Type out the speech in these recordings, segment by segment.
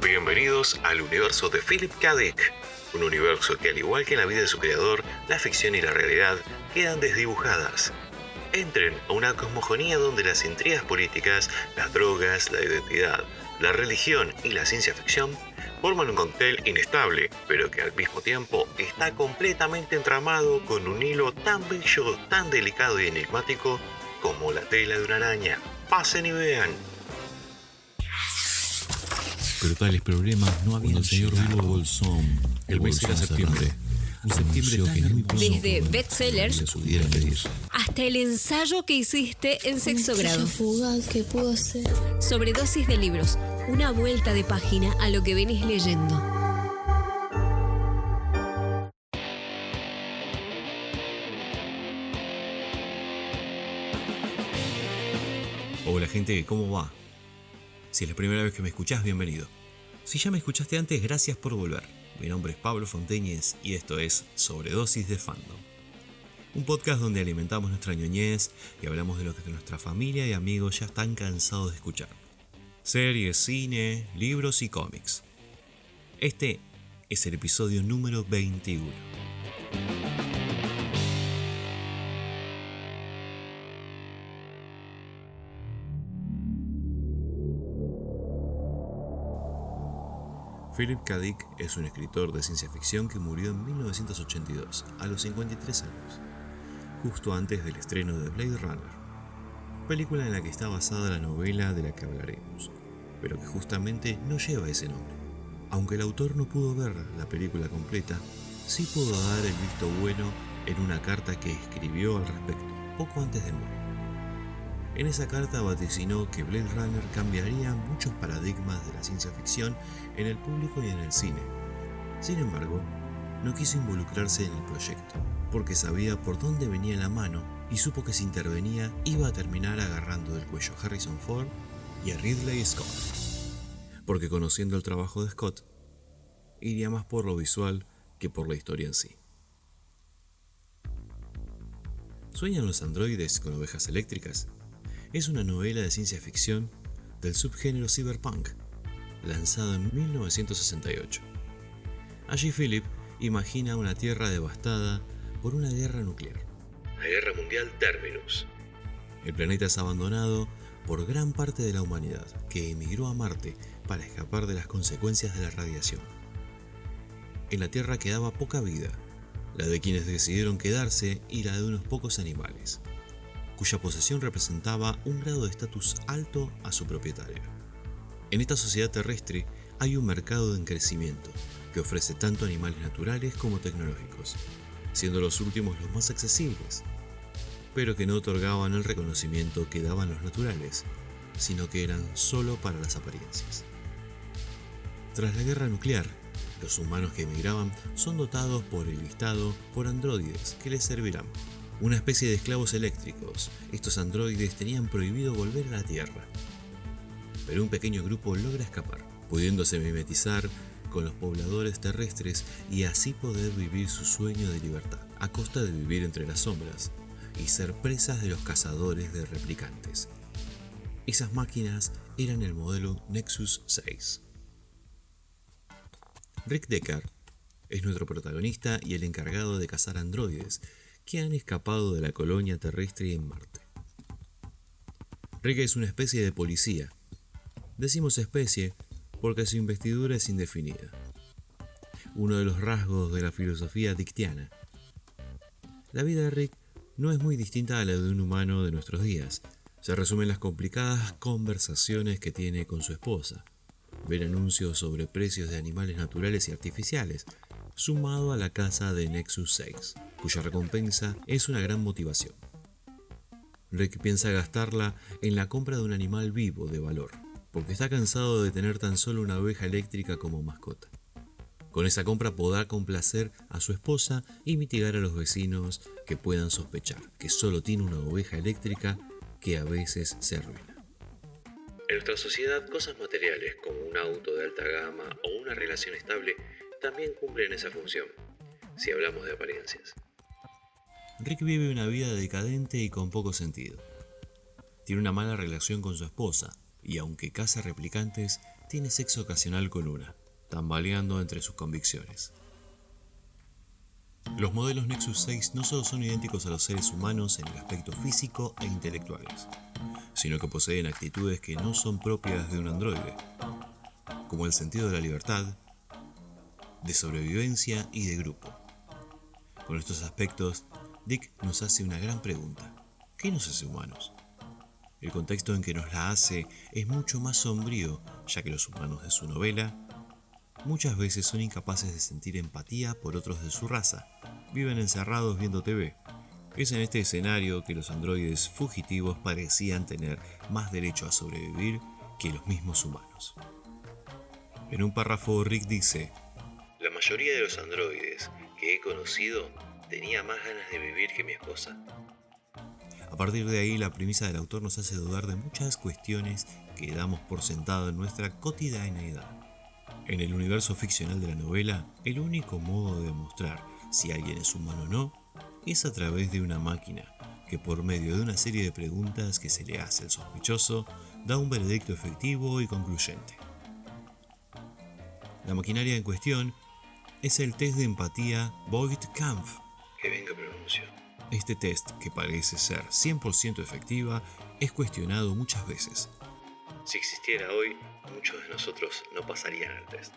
Bienvenidos al universo de Philip K. Dick, un universo que, al igual que en la vida de su creador, la ficción y la realidad quedan desdibujadas. Entren a una cosmogonía donde las intrigas políticas, las drogas, la identidad, la religión y la ciencia ficción forman un cóctel inestable, pero que al mismo tiempo está completamente entramado con un hilo tan bello, tan delicado y enigmático como la tela de una araña. Pasen y vean. Pero tales problemas no habían señor llegado. Bilbo Bolsón, El mes era septiembre. Un septiembre anunció tan que muy hermoso Desde como bestsellers les hubiera pedir. hasta el ensayo que hiciste en sexto grado. Fugaz que puedo hacer. Sobredosis de libros, una vuelta de página a lo que venís leyendo. Hola gente, ¿cómo va? Si es la primera vez que me escuchás, bienvenido. Si ya me escuchaste antes, gracias por volver. Mi nombre es Pablo Fonteñez y esto es Sobredosis de Fandom. Un podcast donde alimentamos nuestra ñoñez y hablamos de lo que nuestra familia y amigos ya están cansados de escuchar. Series, cine, libros y cómics. Este es el episodio número 21. Philip K. Dick es un escritor de ciencia ficción que murió en 1982, a los 53 años, justo antes del estreno de Blade Runner, película en la que está basada la novela de la que hablaremos, pero que justamente no lleva ese nombre. Aunque el autor no pudo ver la película completa, sí pudo dar el visto bueno en una carta que escribió al respecto, poco antes de morir. En esa carta vaticinó que Blade Runner cambiaría muchos paradigmas de la ciencia ficción en el público y en el cine. Sin embargo, no quiso involucrarse en el proyecto, porque sabía por dónde venía la mano y supo que si intervenía iba a terminar agarrando del cuello a Harrison Ford y a Ridley Scott. Porque conociendo el trabajo de Scott, iría más por lo visual que por la historia en sí. ¿Sueñan los androides con ovejas eléctricas? Es una novela de ciencia ficción del subgénero cyberpunk, lanzada en 1968. Allí Philip imagina una Tierra devastada por una guerra nuclear. La Guerra Mundial Terminus. El planeta es abandonado por gran parte de la humanidad, que emigró a Marte para escapar de las consecuencias de la radiación. En la Tierra quedaba poca vida, la de quienes decidieron quedarse y la de unos pocos animales, cuya posesión representaba un grado de estatus alto a su propietario. En esta sociedad terrestre hay un mercado en crecimiento que ofrece tanto animales naturales como tecnológicos, siendo los últimos los más accesibles, pero que no otorgaban el reconocimiento que daban los naturales, sino que eran solo para las apariencias. Tras la guerra nuclear, los humanos que emigraban son dotados por el listado por androides que les servirán. Una especie de esclavos eléctricos, estos androides tenían prohibido volver a la Tierra. Pero un pequeño grupo logra escapar, pudiéndose mimetizar con los pobladores terrestres y así poder vivir su sueño de libertad, a costa de vivir entre las sombras y ser presas de los cazadores de replicantes. Esas máquinas eran el modelo Nexus 6. Rick Deckard es nuestro protagonista y el encargado de cazar androides que han escapado de la colonia terrestre en Marte. Rick es una especie de policía. Decimos especie porque su investidura es indefinida. Uno de los rasgos de la filosofía dictiana. La vida de Rick no es muy distinta a la de un humano de nuestros días. Se resume en las complicadas conversaciones que tiene con su esposa, ver anuncios sobre precios de animales naturales y artificiales, sumado a la caza de Nexus 6, cuya recompensa es una gran motivación. Rick piensa gastarla en la compra de un animal vivo de valor, porque está cansado de tener tan solo una oveja eléctrica como mascota. Con esa compra podrá complacer a su esposa y mitigar a los vecinos que puedan sospechar que solo tiene una oveja eléctrica que a veces se arruina. En nuestra sociedad, cosas materiales como un auto de alta gama o una relación estable también cumplen esa función, si hablamos de apariencias. Rick vive una vida decadente y con poco sentido. Tiene una mala relación con su esposa, y aunque caza replicantes, tiene sexo ocasional con una, tambaleando entre sus convicciones. Los modelos Nexus 6 no solo son idénticos a los seres humanos en el aspecto físico e intelectuales, sino que poseen actitudes que no son propias de un androide, como el sentido de la libertad, de sobrevivencia y de grupo. Con estos aspectos, Dick nos hace una gran pregunta: ¿qué nos hace humanos? El contexto en que nos la hace es mucho más sombrío, ya que los humanos de su novela muchas veces son incapaces de sentir empatía por otros de su raza, viven encerrados viendo TV. Es en este escenario que los androides fugitivos parecían tener más derecho a sobrevivir que los mismos humanos. En un párrafo, Rick dice: la mayoría de los androides que he conocido tenía más ganas de vivir que mi esposa. A partir de ahí, la premisa del autor nos hace dudar de muchas cuestiones que damos por sentado en nuestra cotidianeidad. En el universo ficcional de la novela, el único modo de demostrar si alguien es humano o no es a través de una máquina que, por medio de una serie de preguntas que se le hace al sospechoso, da un veredicto efectivo y concluyente. La maquinaria en cuestión es el test de empatía Voight-Kampff. Que bien que pronuncio. Este test, que parece ser 100% efectiva, es cuestionado muchas veces. Si existiera hoy, muchos de nosotros no pasarían el test.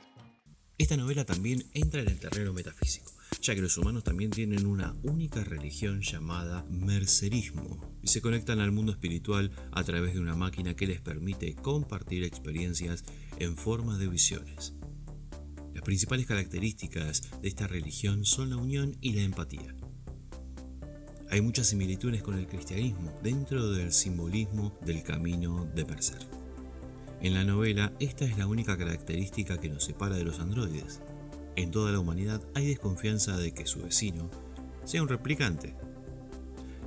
Esta novela también entra en el terreno metafísico, ya que los humanos también tienen una única religión llamada mercerismo y se conectan al mundo espiritual a través de una máquina que les permite compartir experiencias en forma de visiones. Las principales características de esta religión son la unión y la empatía. Hay muchas similitudes con el cristianismo dentro del simbolismo del camino de Mercer. En la novela, esta es la única característica que nos separa de los androides. En toda la humanidad hay desconfianza de que su vecino sea un replicante.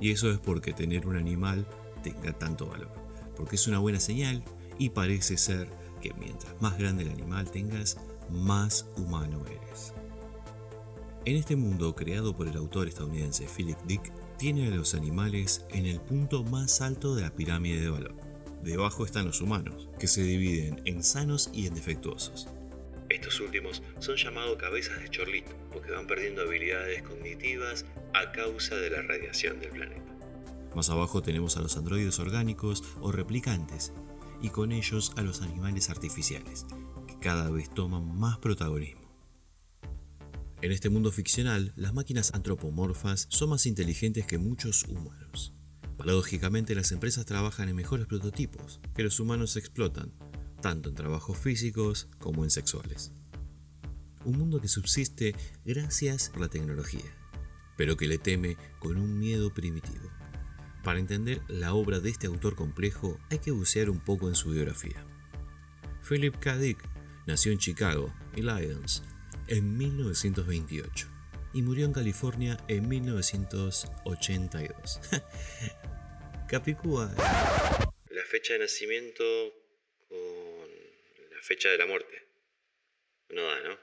Y eso es porque tener un animal tenga tanto valor, porque es una buena señal y parece ser que mientras más grande el animal tengas, más humano eres. En este mundo creado por el autor estadounidense Philip Dick, tiene a los animales en el punto más alto de la pirámide de valor. Debajo están los humanos, que se dividen en sanos y en defectuosos. Estos últimos son llamados cabezas de chorlito, porque van perdiendo habilidades cognitivas a causa de la radiación del planeta. Más abajo tenemos a los androides orgánicos o replicantes, y con ellos a los animales artificiales, que cada vez toman más protagonismo. En este mundo ficcional, las máquinas antropomorfas son más inteligentes que muchos humanos. Paradójicamente, las empresas trabajan en mejores prototipos que los humanos explotan, tanto en trabajos físicos como en sexuales. Un mundo que subsiste gracias a la tecnología, pero que le teme con un miedo primitivo. Para entender la obra de este autor complejo, hay que bucear un poco en su biografía. Philip K. Dick nació en Chicago, Illinois, en 1928 y murió en California en 1982. Capicúa. La fecha de nacimiento con la fecha de la muerte. No da, ¿no?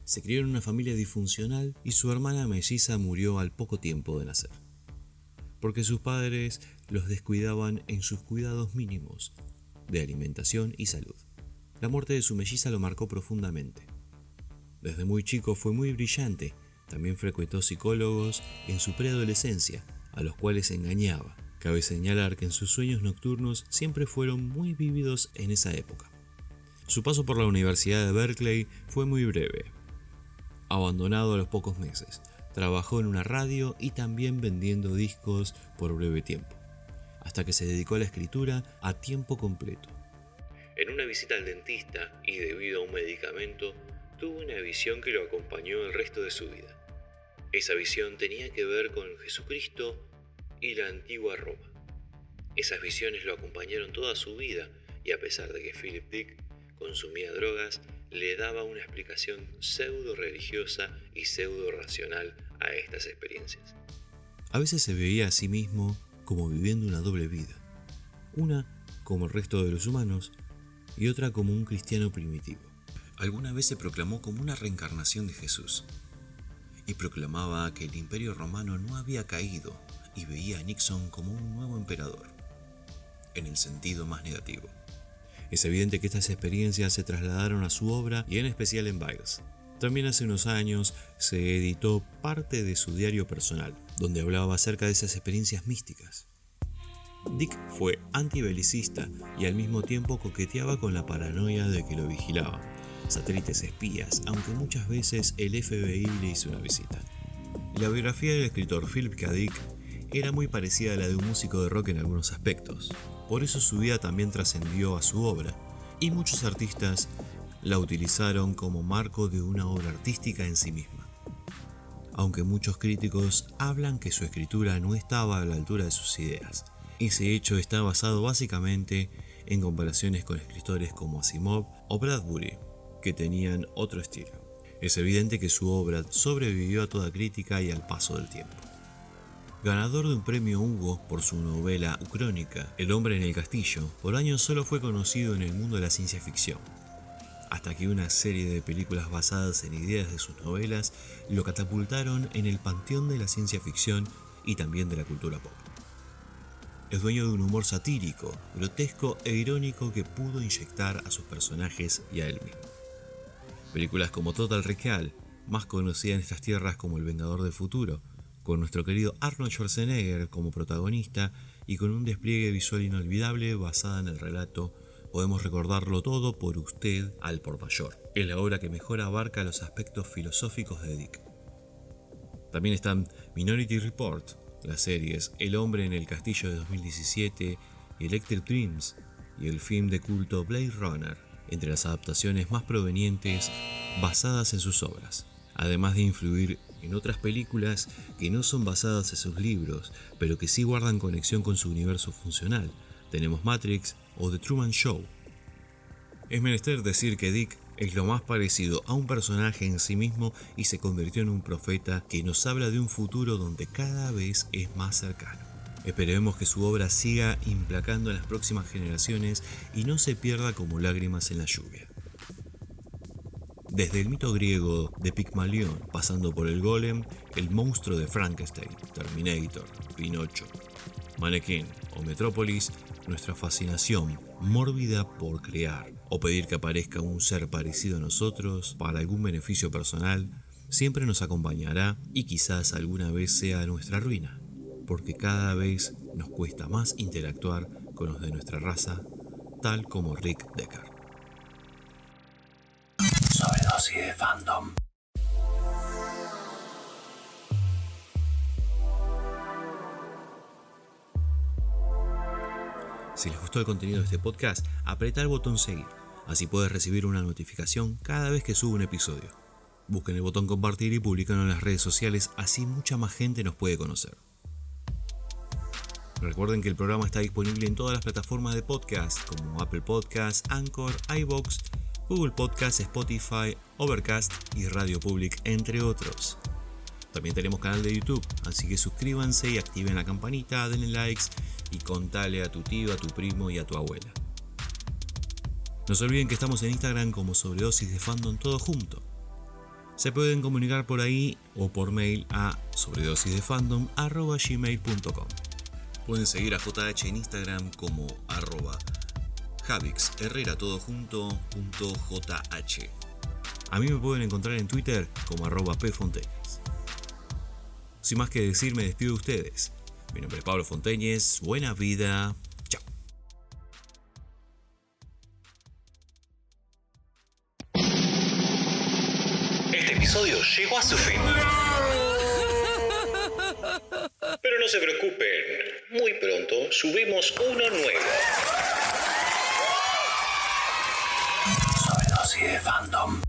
Se crió en una familia disfuncional y su hermana melliza murió al poco tiempo de nacer, porque sus padres los descuidaban en sus cuidados mínimos de alimentación y salud. La muerte de su melliza lo marcó profundamente. Desde muy chico fue muy brillante, también frecuentó psicólogos en su preadolescencia, a los cuales engañaba. Cabe señalar que en sus sueños nocturnos siempre fueron muy vívidos en esa época. Su paso por la Universidad de Berkeley fue muy breve. Abandonado a los pocos meses, trabajó en una radio y también vendiendo discos por breve tiempo, hasta que se dedicó a la escritura a tiempo completo. En una visita al dentista y debido a un medicamento, tuvo una visión que lo acompañó el resto de su vida. Esa visión tenía que ver con Jesucristo y la antigua Roma. Esas visiones lo acompañaron toda su vida y a pesar de que Philip Dick consumía drogas, le daba una explicación pseudo-religiosa y pseudo-racional a estas experiencias. A veces se veía a sí mismo como viviendo una doble vida, una como el resto de los humanos y otra como un cristiano primitivo. Alguna vez se proclamó como una reencarnación de Jesús y proclamaba que el Imperio Romano no había caído y veía a Nixon como un nuevo emperador. en el sentido más negativo. Es evidente que estas experiencias se trasladaron a su obra y en especial en Biles. También hace unos años se editó parte de su diario personal, donde hablaba acerca de esas experiencias místicas. Dick fue antibelicista y al mismo tiempo coqueteaba con la paranoia de que lo vigilaban satélites espías, aunque muchas veces el FBI le hizo una visita. La biografía del escritor Philip K. Dick era muy parecida a la de un músico de rock en algunos aspectos, por eso su vida también trascendió a su obra, y muchos artistas la utilizaron como marco de una obra artística en sí misma. Aunque muchos críticos hablan que su escritura no estaba a la altura de sus ideas, ese hecho está basado básicamente en comparaciones con escritores como Asimov o Bradbury, que tenían otro estilo. Es evidente que su obra sobrevivió a toda crítica y al paso del tiempo. Ganador de un premio Hugo por su novela ucrónica El hombre en el castillo, por años solo fue conocido en el mundo de la ciencia ficción, hasta que una serie de películas basadas en ideas de sus novelas lo catapultaron en el panteón de la ciencia ficción y también de la cultura pop. Es dueño de un humor satírico, grotesco e irónico que pudo inyectar a sus personajes y a él mismo. Películas como Total Recall, más conocida en estas tierras como El Vengador del Futuro, con nuestro querido Arnold Schwarzenegger como protagonista y con un despliegue visual inolvidable basada en el relato Podemos recordarlo todo por usted al por mayor. Es la obra que mejor abarca los aspectos filosóficos de Dick. También están Minority Report, las series El hombre en el castillo de 2017, Electric Dreams y el film de culto Blade Runner, entre las adaptaciones más provenientes basadas en sus obras, además de influir en otras películas que no son basadas en sus libros, pero que sí guardan conexión con su universo funcional. Tenemos Matrix o The Truman Show. Es menester decir que Dick es lo más parecido a un personaje en sí mismo y se convirtió en un profeta que nos habla de un futuro donde cada vez es más cercano. Esperemos que su obra siga implacando en las próximas generaciones y no se pierda como lágrimas en la lluvia. Desde el mito griego de Pigmalión, pasando por el Golem, el monstruo de Frankenstein, Terminator, Pinocho, Mannequin o Metrópolis, nuestra fascinación mórbida por crear o pedir que aparezca un ser parecido a nosotros para algún beneficio personal siempre nos acompañará y quizás alguna vez sea nuestra ruina, porque cada vez nos cuesta más interactuar con los de nuestra raza, tal como Rick Deckard. Sobredosis de fandom. Si les gustó el contenido de este podcast, apreta el botón seguir, así puedes recibir una notificación cada vez que subo un episodio. Busquen el botón compartir y publicanlo en las redes sociales, así mucha más gente nos puede conocer. Recuerden que el programa está disponible en todas las plataformas de podcast como Apple Podcasts, Anchor, iVoox, Google Podcasts, Spotify, Overcast y Radio Public, entre otros. También tenemos canal de YouTube, así que suscríbanse y activen la campanita, denle likes y contale a tu tío, a tu primo y a tu abuela. No se olviden que estamos en Instagram como Sobredosis de Fandom todo junto. Se pueden comunicar por ahí o por mail a sobredosisdefandom@gmail.com. Pueden seguir a JH en Instagram como @JavixHerrera todo junto .jh. A mí me pueden encontrar en Twitter como @pfonteñez. Sin más que decir, me despido de ustedes. Mi nombre es Pablo Fonteñez, buena vida, chao. Este episodio llegó a su fin. Pero no se preocupen, muy pronto subimos uno nuevo. Sobredosis de Fandom.